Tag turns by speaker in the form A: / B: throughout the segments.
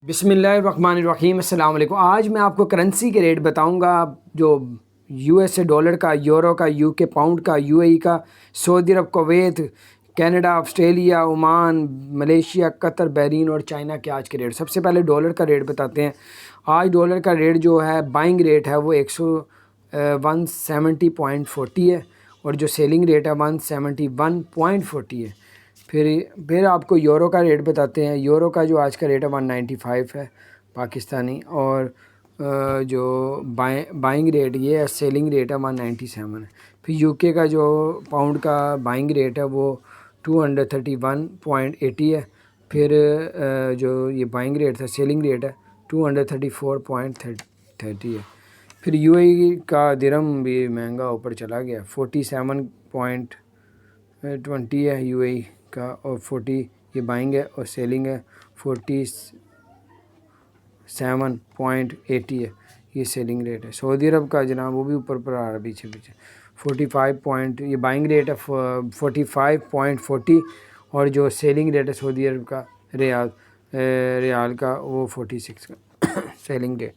A: बिस्मिल्लाहिर्रहमानिर्रहीम। अस्सलाम वालेकुम। आज मैं आपको करेंसी के रेट बताऊंगा, जो यूएसए डॉलर का, यूरो का, यूके पाउंड का, यूएई का, Saudi Arabia, Kuwait, Canada, Australia, Oman, Malaysia, Qatar, Bahrain और चाइना के आज के रेट। सबसे पहले डॉलर का रेट बताते हैं। आज डॉलर का रेट जो है, बाइंग रेट है वो 170.40 है और जो सेलिंग रेट है 171.40 है। फिर आपको यूरो का रेट बताते हैं। यूरो का जो आज का रेट है 195 है पाकिस्तानी, और जो बाइंग रेट ये है, सेलिंग रेट है 197 है। फिर यूके का जो पाउंड का बाइंग रेट है वो 231.80 है। फिर जो ये बाइंग रेट था, सेलिंग रेट है 234.30 है। फिर यूएई का दिरहम भी महंगा ऊपर चला गया, 47.20 है यूएई का, और 40 ये बाइंग है और सेलिंग है 47.80 है, ये सेलिंग रेट है। सऊदी अरब का जनाब वो भी ऊपर पर आ रहा है, पीछे 45 ये बाइंग रेट है 45.40 और जो सेलिंग रेट है सऊदी अरब का रियाल का वो 46 का सेलिंग रेट।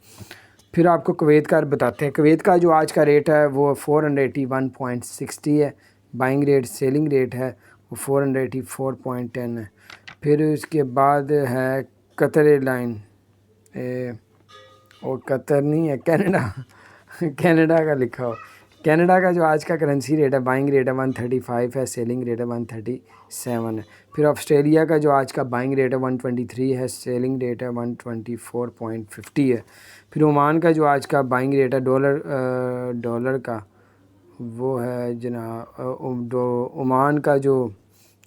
A: फिर आपको कुवैत का बताते हैं। कुवैत का जो आज का रेट है वो 481.60 है बाइंग रेट, सेलिंग रेट है वो 484.10 है। फिर उसके बाद है कतर एयरलाइन, और कतर नहीं है, कनाडा का लिखा हो। कनाडा का जो आज का करेंसी रेट है, बाइंग रेट है 135 है, सेलिंग रेट है 137 है। फिर ऑस्ट्रेलिया का जो आज का बाइंग रेट है 123 है, सेलिंग रेट है 124.50 है। फिर ओमान का जो आज का बाइंग रेट है डॉलर का वो है जनाब, ओमान का जो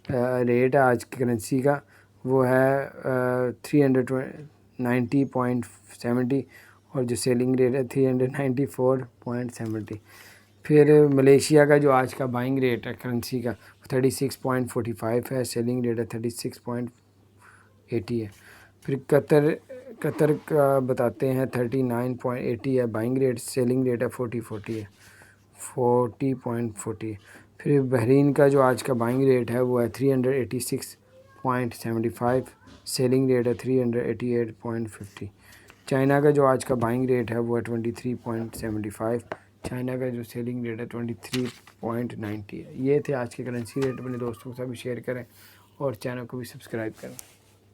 A: रेट है आज की करेंसी का वो है 390.70 और जो सेलिंग रेट है 394.70। फिर मलेशिया का जो आज का बाइंग रेट है करेंसी का 36.45 है, सेलिंग रेट है 36.80 है। फिर कतर का बताते हैं 39.80 है बाइंग रेट, सेलिंग रेट है 40.40। फिर बहरीन का जो आज का बाइंग रेट है वो है 386.75, सेलिंग रेट है 388.50। चाइना का जो आज का बाइंग रेट है वो है 23.75, चाइना का जो सेलिंग रेट है 23.90 है। ये थे आज के करेंसी रेट। अपने दोस्तों के साथ भी शेयर करें और चैनल को भी सब्सक्राइब करें।